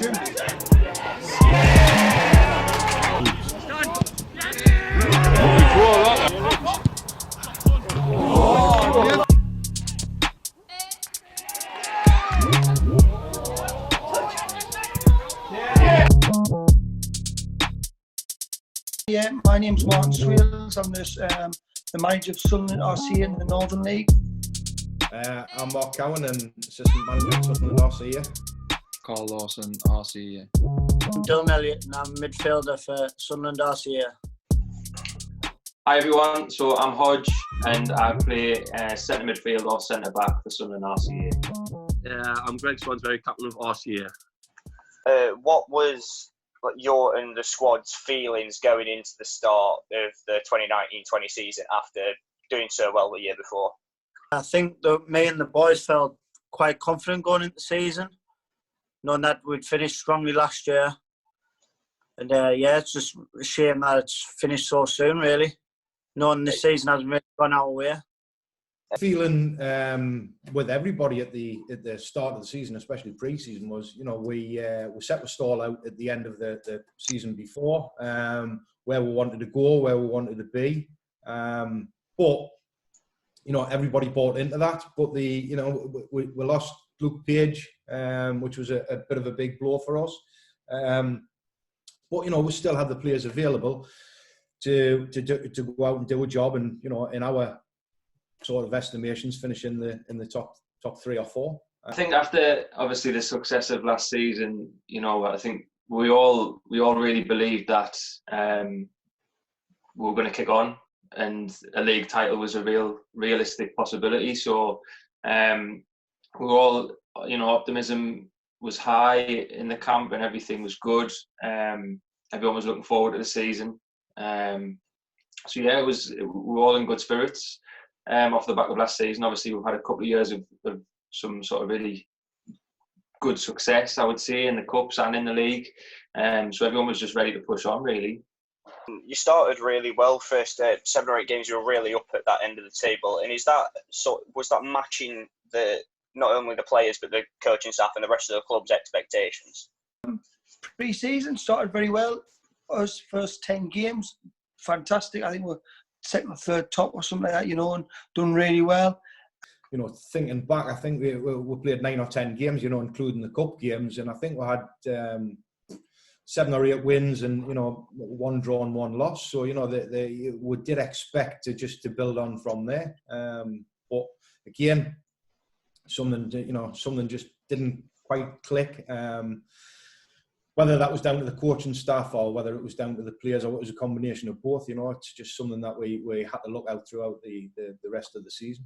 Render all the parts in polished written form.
question. Yeah, my name's Martin Swales. I'm the manager of Sunderland RCA in the Northern League. I'm Mark Cown and assistant manager of Sunderland RCA. Carl Lawson, RCA. I'm Dylan Elliott and I'm midfielder for Sunderland RCA. Hi everyone, so I'm Hodge and I play centre midfield or centre back for Sunderland RCA. I'm Greg Swansbury, captain of RCA. What was your and the squad's feelings going into the start of the 2019-20 season after doing so well the year before? I think that me and the boys felt quite confident going into the season, knowing that we'd finished strongly last year. And it's just a shame that it's finished so soon, really, knowing the season hasn't really gone our way. Feeling with everybody at the start of the season, especially pre-season, was we set the stall out at the end of the season before, where we wanted to go, where we wanted to be, but everybody bought into that. But we lost Luke Page, which was a bit of a big blow for us. But we still had the players available to go out and do a job, and in our sort of estimations, finish in the top 3 or 4. I think after obviously the success of last season, I think we all really believed that we were going to kick on, and a league title was a realistic possibility. So we were all, optimism was high in the camp and everything was good. Everyone was looking forward to the season. We were all in good spirits. Off the back of last season, obviously we've had a couple of years of some sort of really good success, I would say, in the cups and in the league. So everyone was just ready to push on, really. You started really well. First 7 or 8 games, you were really up at that end of the table. And was that matching not only the players but the coaching staff and the rest of the club's expectations? Pre-season started very well. Us first 10 games, fantastic. I think we're second or third top or something like that, and done really well. Thinking back, I think we played 9 or 10 games, including the cup games, and I think we had 7 or 8 wins and 1 draw and 1 loss. So we did expect to build on from there. But again, something just didn't quite click. Whether that was down to the coaching staff or whether it was down to the players or it was a combination of both, it's just something that we had to look out throughout the rest of the season.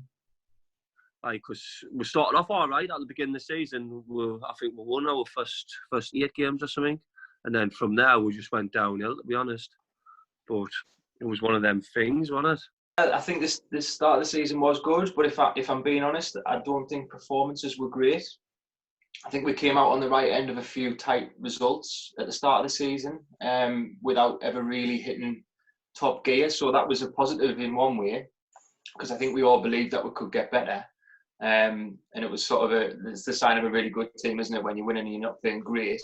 Because we started off all right at the beginning of the season. I think we won our first 8 games or something, and then from there we just went downhill, to be honest. But it was one of them things, wasn't it? I think this start of the season was good, but if I'm being honest, I don't think performances were great. I think we came out on the right end of a few tight results at the start of the season, without ever really hitting top gear. So that was a positive in one way, because I think we all believed that we could get better. And it was it's the sign of a really good team, isn't it, when you're winning and you're not playing great.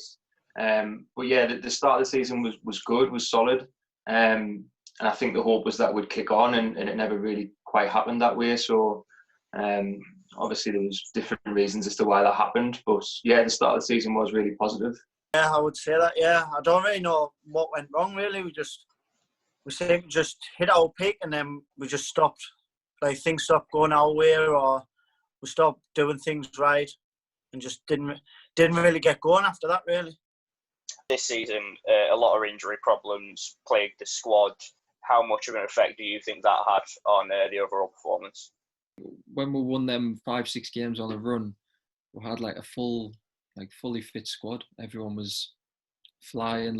But yeah, the start of the season was good, was solid. And I think the hope was that we'd kick on, and it never really quite happened that way. So obviously there was different reasons as to why that happened, but yeah, the start of the season was really positive. Yeah, I would say that. Yeah, I don't really know what went wrong. Really, we seemed to just hit our peak, and then we just stopped. Like things stopped going our way, or we stopped doing things right, and just didn't really get going after that. Really. This season, a lot of injury problems plagued the squad. How much of an effect do you think that had on the overall performance? When we won them 5-6 games on a run, we had a fully fit squad. Everyone was flying.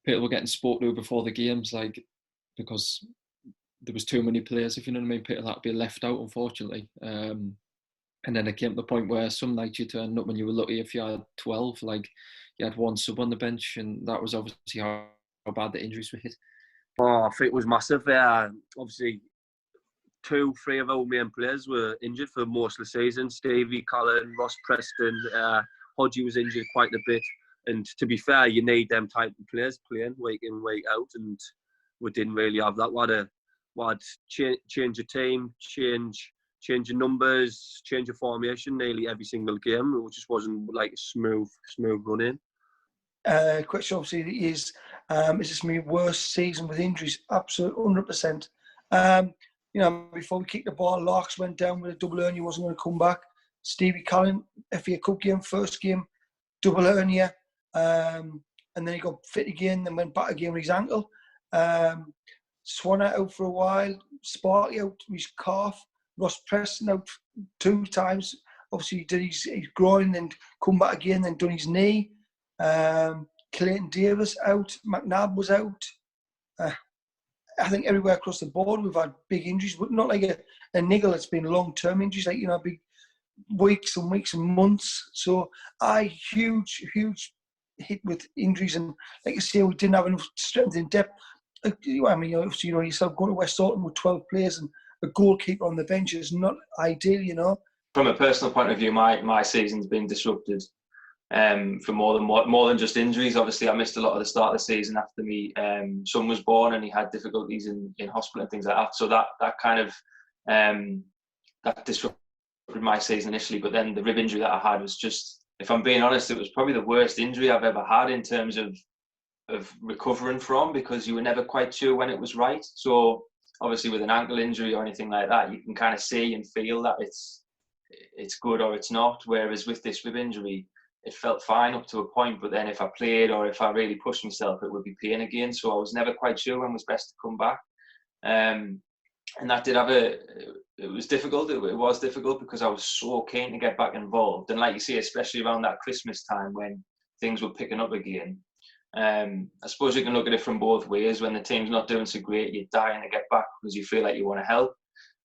People were getting spoke to before the games, because there was too many players, if you know what I mean. People had to be left out, unfortunately. And then it came to the point where some nights you turned up and you were lucky if you had 12. You had 1 sub on the bench, and that was obviously how bad the injuries were hit. Oh, I think it was massive. Obviously, 2-3 of our main players were injured for most of the season. Stevie, Colin, Ross Preston, Hodgie was injured quite a bit. And to be fair, you need them type of players playing week in, week out, and we didn't really have that. We had change of team, change of numbers, change of formation nearly every single game. It just wasn't like a smooth running. Question obviously is this my worst season with injuries? Absolutely, 100%. Before we kicked the ball, Larks went down with a double hernia, wasn't going to come back. Stevie Callan, FA Cup game, first game, double hernia, and then he got fit again and went back again with his ankle. Swan out for a while, Sparky out with his calf, Ross Preston out 2 times. Obviously, he did his groin and come back again, then done his knee. Clayton Davis out, McNabb was out. I think everywhere across the board we've had big injuries, but not like a niggle. It's been long-term injuries, like big weeks and weeks and months. So huge hit with injuries, and like I say, we didn't have enough strength in depth. Obviously, yourself going to West Auckland with 12 players and a goalkeeper on the bench is not ideal, From a personal point of view, my season's been disrupted for more than just injuries. Obviously, I missed a lot of the start of the season after my son was born, and he had difficulties in hospital and things like that. So that kind of that disrupted my season initially. But then the rib injury that I had was just, if I'm being honest, it was probably the worst injury I've ever had in terms of recovering from, because you were never quite sure when it was right. So obviously with an ankle injury or anything like that, you can kind of see and feel that it's good or it's not. Whereas with this rib injury, it felt fine up to a point, but then if I played or if I really pushed myself, it would be pain again. So I was never quite sure when was best to come back. And that did have it was difficult. It was difficult because I was so keen to get back involved. And like you say, especially around that Christmas time when things were picking up again, I suppose you can look at it from both ways. When the team's not doing so great, you're dying to get back because you feel like you want to help.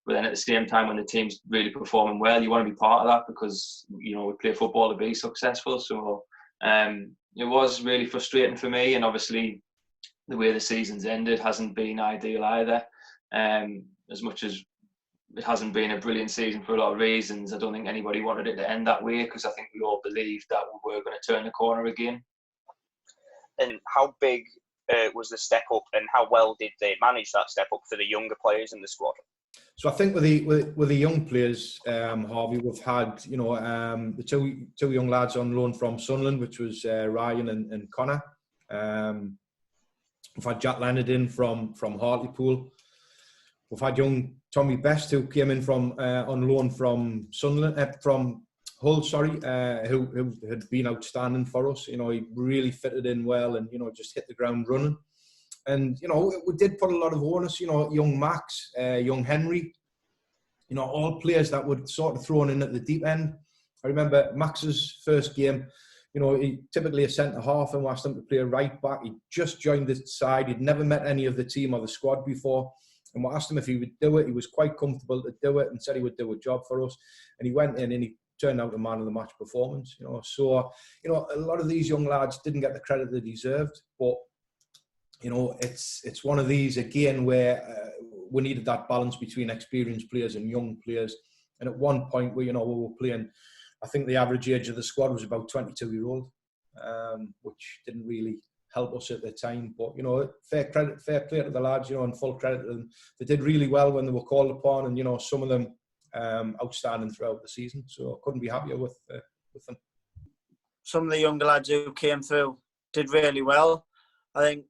But then at the same time, when the team's really performing well, you want to be part of that because, we play football to be successful. So it was really frustrating for me. And obviously, the way the season's ended hasn't been ideal either. As much as it hasn't been a brilliant season for a lot of reasons, I don't think anybody wanted it to end that way, because I think we all believed that we were going to turn the corner again. And how big was the step up, and how well did they manage that step up for the younger players in the squad? So I think with the young players, Harvey, we've had the two young lads on loan from Sunderland, which was Ryan and Connor. We've had Jack Leonard in from Hartlepool. We've had young Tommy Best, who came in from on loan from Sunderland, from Hull, who had been outstanding for us. He really fitted in well and just hit the ground running. And we did put a lot of onus. Young Max, young Henry, all players that were sort of thrown in at the deep end. I remember Max's first game. He typically a centre half, and we asked him to play a right back. He just joined the side. He'd never met any of the team or the squad before. And we asked him if he would do it. He was quite comfortable to do it and said he would do a job for us. And he went in and he turned out a man of the match performance. So a lot of these young lads didn't get the credit they deserved. But it's one of these again where we needed that balance between experienced players and young players. And at one point, we were playing. I think the average age of the squad was about 22-year-old, which didn't really help us at the time. But fair play to the lads, and full credit to them. They did really well when they were called upon, and some of them outstanding throughout the season. So I couldn't be happier with them. Some of the younger lads who came through did really well. I think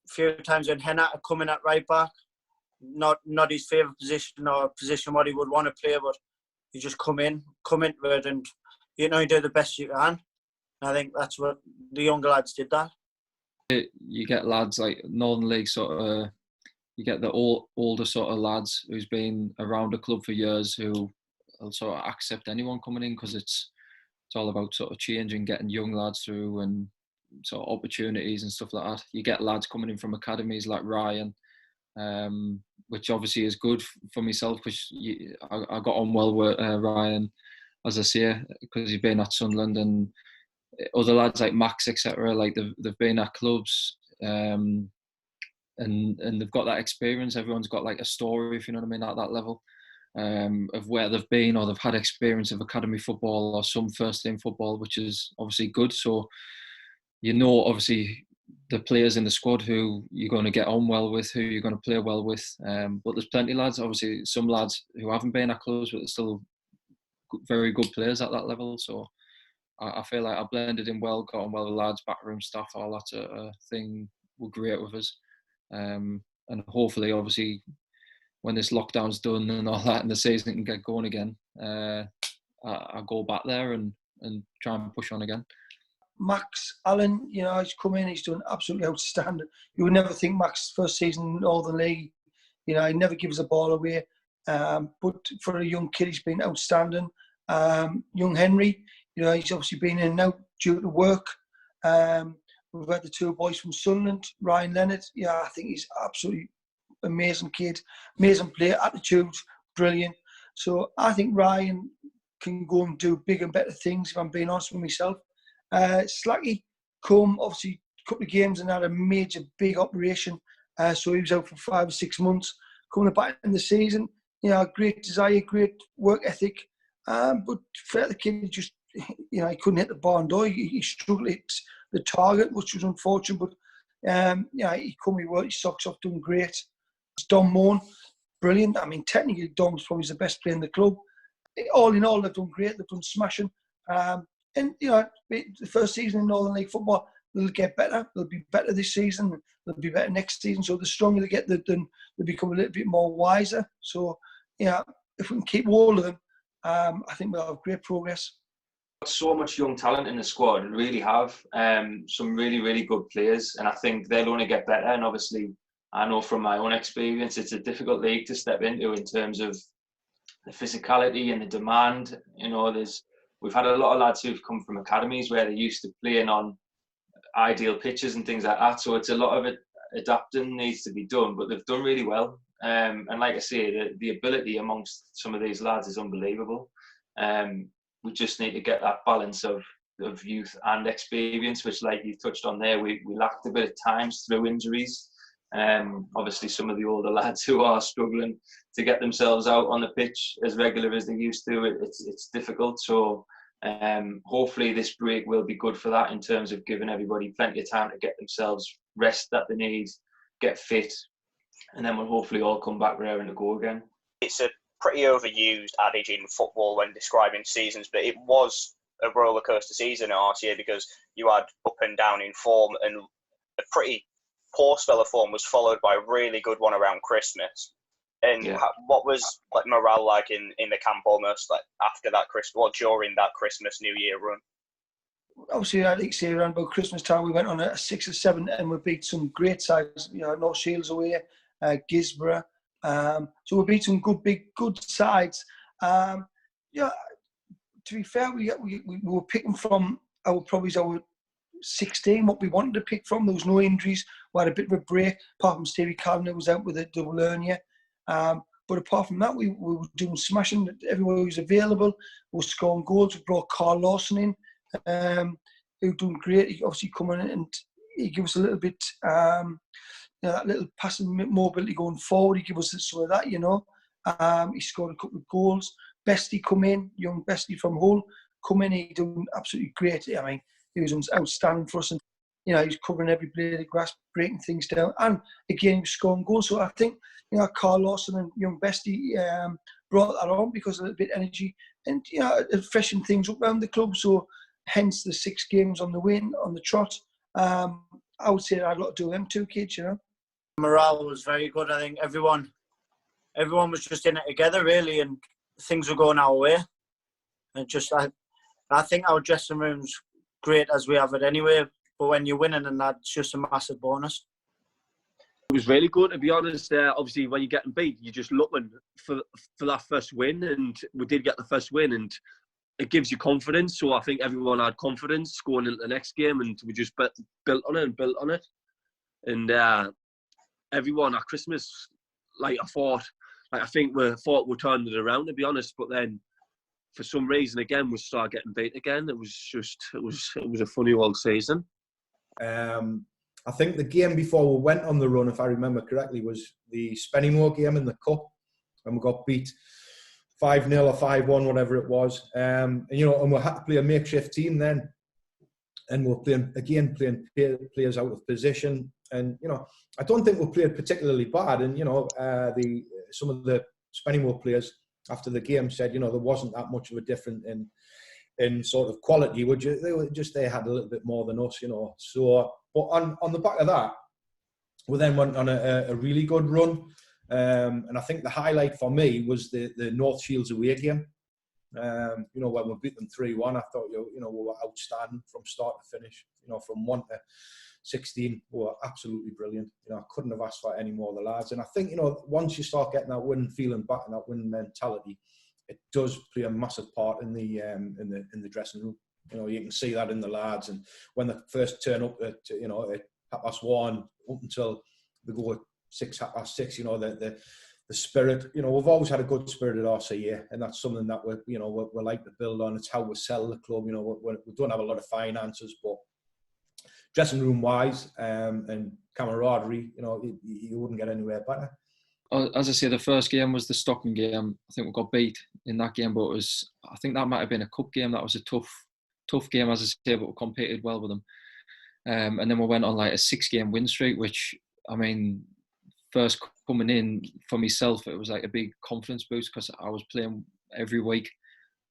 a few times when Hennett had come in at right back, not his favourite position or a position what he would want to play, but you just come into it and you do the best you can. And I think that's what the younger lads did that. You get lads like Northern League you get the older sort of lads who's been around the club for years who will sort of accept anyone coming in, because it's all about sort of changing, getting young lads through and sort of opportunities and stuff like that. You get lads coming in from academies like Ryan, which obviously is good for myself, because I got on well with Ryan, as I say, because he's been at Sunderland, and other lads like Max, etc. Like they've been at clubs, and they've got that experience. Everyone's got like a story, if you know what I mean, at that level, of where they've been, or they've had experience of academy football or some first team football, which is obviously good. So you know, obviously, the players in the squad who you're going to get on well with, who you're going to play well with. But there's plenty of lads, obviously, some lads who haven't been at close, but they're still very good players at that level. So I feel like I blended in well, got on well with lads, backroom staff, all that sort of thing were great with us. And hopefully, obviously, when this lockdown's done and all that and the season can get going again, I go back there and try and push on again. Max Allen, you know, he's come in, he's done absolutely outstanding. You would never think Max's first season in Northern League, you know, he never gives the ball away. But for a young kid, he's been outstanding. Young Henry, you know, he's obviously been in and out due to work. We've got the two boys from Sunderland, Ryan Leonard. Yeah, I think he's absolutely amazing kid, amazing player, attitude, brilliant. So I think Ryan can go and do bigger and better things, if I'm being honest with myself. Slacky come, obviously, a couple of games and had a major, big operation. So he was out for 5 or 6 months. Coming back in the season, you know, great desire, great work ethic. But for the kid, just, you know, he couldn't hit the barn door. He struggled to hit the target, which was unfortunate. But, yeah, he come, he worked his socks off, doing great. Dom Moan, brilliant. I mean, technically, Dom's probably the best player in the club. All in all, they've done great. They've done smashing. And, you know, the first season in Northern League football, they'll get better. They'll be better this season. They'll be better next season. So the stronger they get, they become a little bit more wiser. So, yeah, if we can keep hold of them, I think we'll have great progress. So much young talent in the squad, really have. Some really, really good players. And I think they'll only get better. And obviously, I know from my own experience, it's a difficult league to step into in terms of the physicality and the demand. You know, we've had a lot of lads who've come from academies where they're used to playing on ideal pitches and things like that. So it's a lot of it adapting needs to be done, but they've done really well. And like I say, the ability amongst some of these lads is unbelievable. We just need to get that balance of youth and experience, which, like you touched on there, we lacked a bit of times through injuries. Obviously, some of the older lads who are struggling to get themselves out on the pitch as regular as they used to, it's difficult. So hopefully this break will be good for that in terms of giving everybody plenty of time to get themselves rest that they need, get fit, and then we'll hopefully all come back raring to go again. It's a pretty overused adage in football when describing seasons, but it was a roller coaster season at RCA because you had up and down in form, and a pretty poor spell of form was followed by a really good one around Christmas. And what was like morale like in the camp almost like after that Christmas, or during that Christmas New Year run? Obviously, I think say around about Christmas time we went on a 6 or 7 and we beat some great sides. You know, North Shields away, Gisborough. So we beat some good sides. Yeah, to be fair, we were picking from our 16, what we wanted to pick from. There was no injuries. We had a bit of a break, apart from Stevie Calvin, who was out with a double hernia. But apart from that, we were doing smashing. Everywhere was available. We were scoring goals. We brought Carl Lawson in, who was doing great. He obviously come in and he gave us a little bit, you know, that little passing mobility going forward. He gave us some of that, you know. He scored a couple of goals. Bestie come in, young Bestie from Hull, come in. He doing absolutely great. I mean, he was outstanding for us, and you know, he's covering every blade of grass, breaking things down, and again he was scoring goals. So I think, you know, Carl Lawson and young Bestie brought that on because of a little bit of energy, and you know, it freshened things up around the club. So hence the 6 games on the trot. I would say I had a lot to do with them 2 kids, you know. Morale was very good. I think everyone was just in it together really, and things were going our way. And just I think our dressing room's great as we have it anyway, but when you're winning, and that's just a massive bonus. It was really good, to be honest. Obviously, when you're getting beat, you're just looking for that first win, and we did get the first win, and it gives you confidence. So I think everyone had confidence going into the next game, and we just built on it. And everyone at Christmas, I think we thought we turned it around, to be honest, but then for some reason again we started getting beat again. It was a funny old season. I think the game before we went on the run, if I remember correctly, was the Spennymoor game in the Cup, and we got beat 5-0 or 5-1, whatever it was. And we had to play a makeshift team then. and we're playing players out of position. And, you know, I don't think we played particularly bad. And, you know, some of the Spennymoor players after the game said, you know, there wasn't that much of a difference in sort of quality. They had a little bit more than us, you know. So, but on the back of that, we then went on a really good run. And I think the highlight for me was the North Shields away game. You know, when we beat them 3-1, I thought, you know, we were outstanding from start to finish. You know, from 1 to 16, we were absolutely brilliant. You know, I couldn't have asked for any more of the lads. And I think, you know, once you start getting that winning feeling back and that winning mentality, it does play a massive part in the dressing room. You know, you can see that in the lads. And when they first turn up at 1:30 up until they go at 6:30, you know, the spirit, you know, we've always had a good spirit at RCA, and that's something that we like to build on. It's how we sell the club. You know, we don't have a lot of finances, but dressing room wise and camaraderie, you know, you wouldn't get anywhere better. As I say, the first game was the Stockton game. I think we got beat in that game, but I think that might have been a cup game. That was a tough game, as I say, but we competed well with them. And then we went on like a 6-game win streak, which, I mean, first coming in for myself, it was like a big confidence boost because I was playing every week.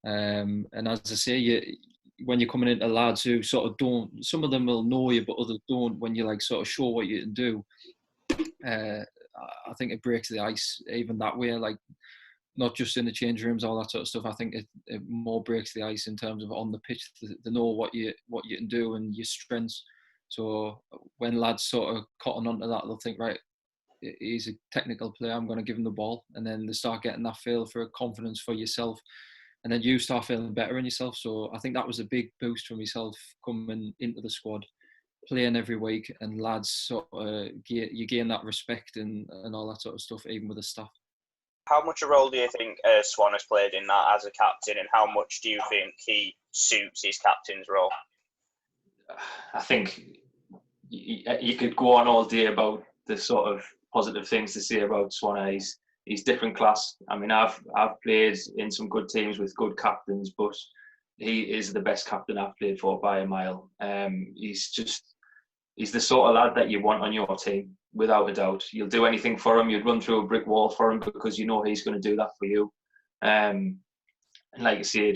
And as I say, when you're coming into lads who sort of don't, some of them will know you, but others don't, when you like sort of show what you can do, I think it breaks the ice even that way, like not just in the change rooms, all that sort of stuff. I think it more breaks the ice in terms of on the pitch, to know what you can do and your strengths. So when lads sort of cotton onto that, they'll think, right, he's a technical player, I'm going to give him the ball. And then they start getting that feel for confidence for yourself. And then you start feeling better in yourself. So I think that was a big boost for myself coming into the squad, playing every week, and lads sort of you gain that respect and all that sort of stuff, even with the staff. How much a role do you think Swan has played in that as a captain, and how much do you think he suits his captain's role? I think you could go on all day about the sort of positive things to say about Swan. He's different class. I mean, I've played in some good teams with good captains, but he is the best captain I've played for by a mile. He's the sort of lad that you want on your team, without a doubt. You'll do anything for him. You'd run through a brick wall for him because you know he's going to do that for you. And like I say,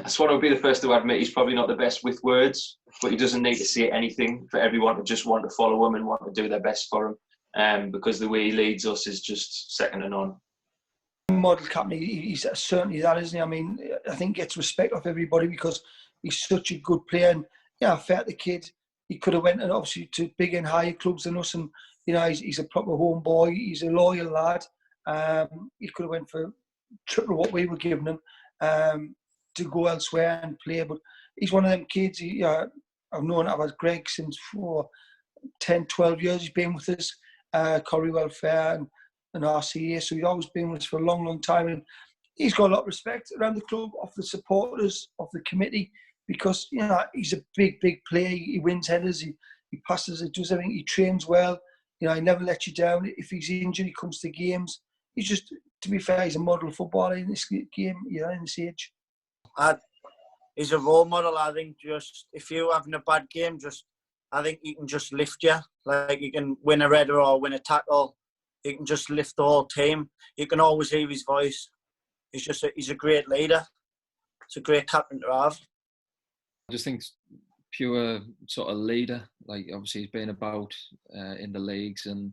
Swan would be the first to admit he's probably not the best with words, but he doesn't need to say anything for everyone to just want to follow him and want to do their best for him. Because the way he leads us is just second to none. Model captain, he's certainly that, isn't he? I mean, I think he gets respect off everybody because he's such a good player. And yeah, fair to the kid. He could have went and obviously to big and higher clubs than us, and you know he's a proper home boy. He's a loyal lad. He could have went for triple what we were giving him to go elsewhere and play. But he's one of them kids. I've had Greg since for 10, 12 years. He's been with us, Corrie Welfare and RCA, so he's always been with us for a long, long time, and he's got a lot of respect around the club, of the supporters, of the committee, because you know he's a big player. He wins headers, he passes, he does everything, he trains well. You know, he never lets you down. If he's injured, he comes to games. He's just, to be fair, he's a model footballer in this game, you know, in this age. He's a role model. I think just if you're having a bad game, I think he can just lift you. Like he can win a header or win a tackle. He can just lift the whole team. You can always hear his voice. He's a great leader. It's a great captain to have. I just think pure sort of leader. Like obviously he's been about in the leagues and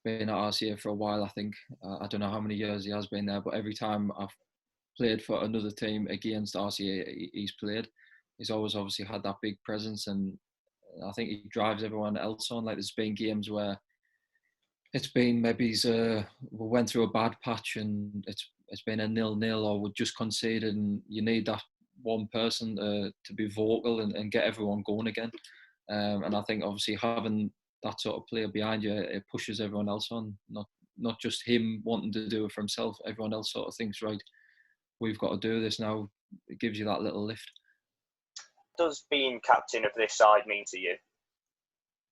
been at RCA for a while. I think I don't know how many years he has been there, but every time I've played for another team against RCA, he's played. He's always obviously had that big presence, and I think he drives everyone else on. Like there's been games where it's been maybe we went through a bad patch and it's been a 0-0 or we just conceded, and you need that one person to be vocal and get everyone going again. And I think obviously having that sort of player behind you, it pushes everyone else on. Not just him wanting to do it for himself. Everyone else sort of thinks, right, we've got to do this now. It gives you that little lift. Does being captain of this side mean to you?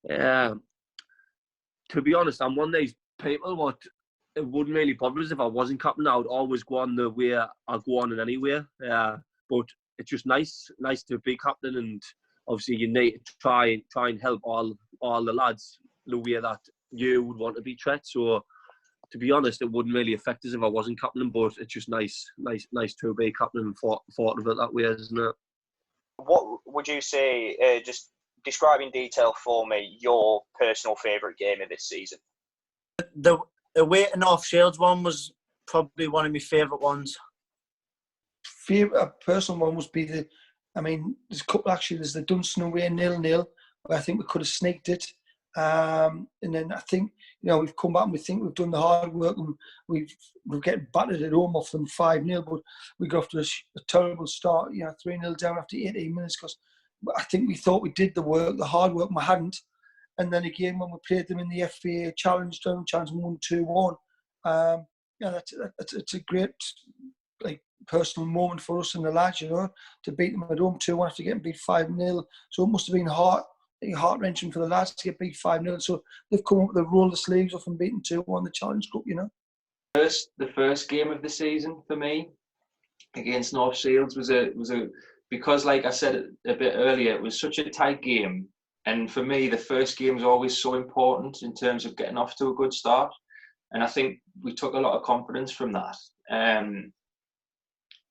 Yeah. To be honest, I'm one of these people what it wouldn't really bother us if I wasn't captain. I would always go on the way I go on in any way. But it's just nice to be captain, and obviously you need to try and help all the lads the way that you would want to be treated. So to be honest, it wouldn't really affect us if I wasn't captain, but it's just nice to be captain and thought of it that way, isn't it? What would you say, just describe in detail for me your personal favourite game of this season? The away to North Shields one was probably one of my favourite ones. Favourite personal one must be there's a couple actually. There's the Dunstan away 0-0, where I think we could have sneaked it. And then I think, we've come back and we think we've done the hard work, and we're getting battered at home off them 5-0, but we got off to a terrible start, 3-0 down after 18 minutes, because I think we thought we did the work, the hard work, and we hadn't. And then again, when we played them in the FA Challenge, 1-2-1, it's a great personal moment for us and the lads, to beat them at home 2-1 after getting beat 5-0. So it must have been heart-wrenching for the lads to get beat 5-0. So they've come up with a roll the sleeves off and beaten 2-1 the Challenge Cup, The first game of the season for me against North Shields was a because, like I said a bit earlier, it was such a tight game. And for me, the first game is always so important in terms of getting off to a good start. And I think we took a lot of confidence from that,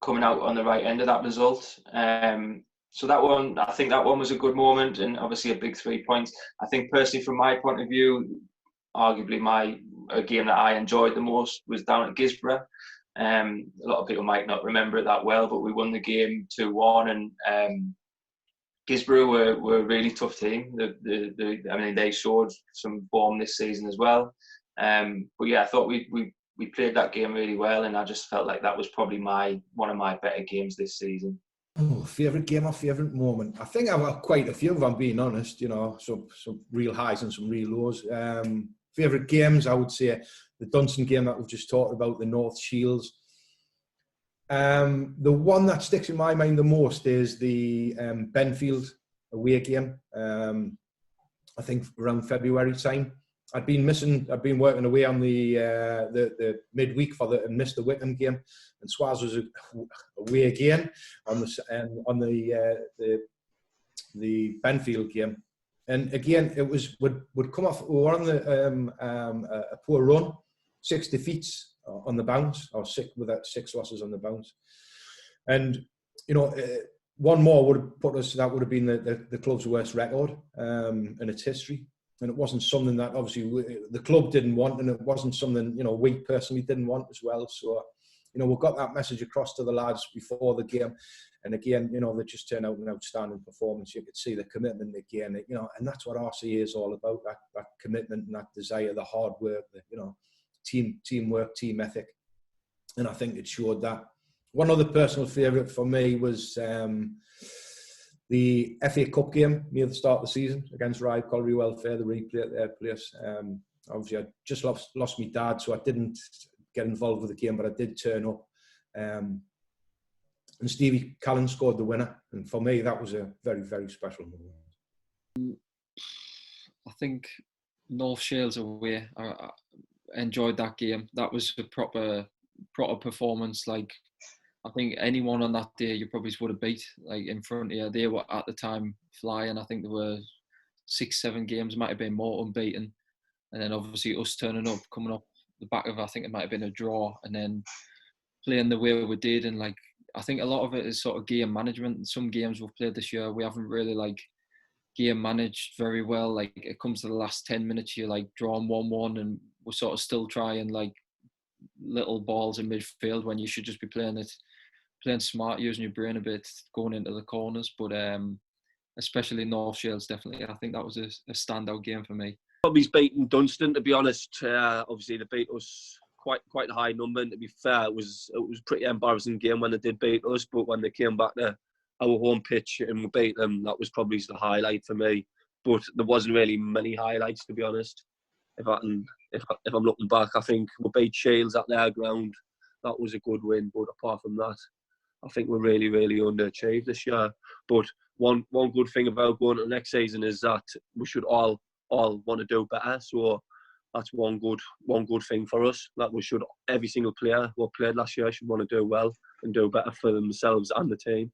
coming out on the right end of that result. So I think that one was a good moment, and obviously a big 3 points. I think personally, from my point of view, arguably a game that I enjoyed the most was down at Gisborough. A lot of people might not remember it that well, but we won the game 2-1, and Gisborough were a really tough team. They showed some form this season as well. But yeah, I thought we played that game really well, and I just felt like that was probably one of my better games this season. Oh, favourite game or favourite moment? I think I've got quite a few, if I'm being honest, some real highs and some real lows. Favourite games, I would say the Dunstan game that we've just talked about, the North Shields. The one that sticks in my mind the most is the Benfield away game. I think around February time. I'd been working away on the midweek and missed the Wickham game, and Swales was away again on the Benfield game. And again, it would come off. We were on a poor run, 6 defeats on the bounce, or 6 losses on the bounce, and one more would have put us. That would have been the club's worst record in its history. And it wasn't something that obviously the club didn't want, and it wasn't something we personally didn't want as well. So we got that message across to the lads before the game, and again they just turned out an outstanding performance. You could see the commitment again, and that's what RCA is all about: that commitment and that desire, the hard work, teamwork, team ethic, and I think it showed that. One other personal favourite for me was the FA Cup game near the start of the season against Ryde Colliery Welfare, the replay at their place. Obviously, I just lost my dad, so I didn't get involved with the game, but I did turn up. And Stevie Callan scored the winner. And for me, that was a very, very special moment. I think North Shields away, I enjoyed that game. That was a proper performance. I think anyone on that day you probably would have beat, in front of you. They were at the time flying. I think there were 6-7 games, might have been more unbeaten. And then obviously us turning up, coming up the back of, I think it might have been a draw, and then playing the way we did. And I think a lot of it is sort of game management. Some games we've played this year, we haven't really game managed very well. It comes to the last 10 minutes, you're drawing 1-1, and we're sort of still trying little balls in midfield when you should just be playing smart, using your brain a bit, going into the corners. But especially North Shields, definitely, I think that was a standout game for me. Probably beaten Dunstan, to be honest. Obviously, they beat us quite a high number, and to be fair, it was a pretty embarrassing game when they did beat us. But when they came back to our home pitch and we beat them, that was probably the highlight for me. But there wasn't really many highlights, to be honest. If I'm looking back, I think we beat Shields at their ground. That was a good win. But apart from that, I think we're really, really underachieved this year. But one good thing about going to the next season is that we should all want to do better. So that's one good thing for us. That we should, every single player who played last year should want to do well and do better for themselves and the team.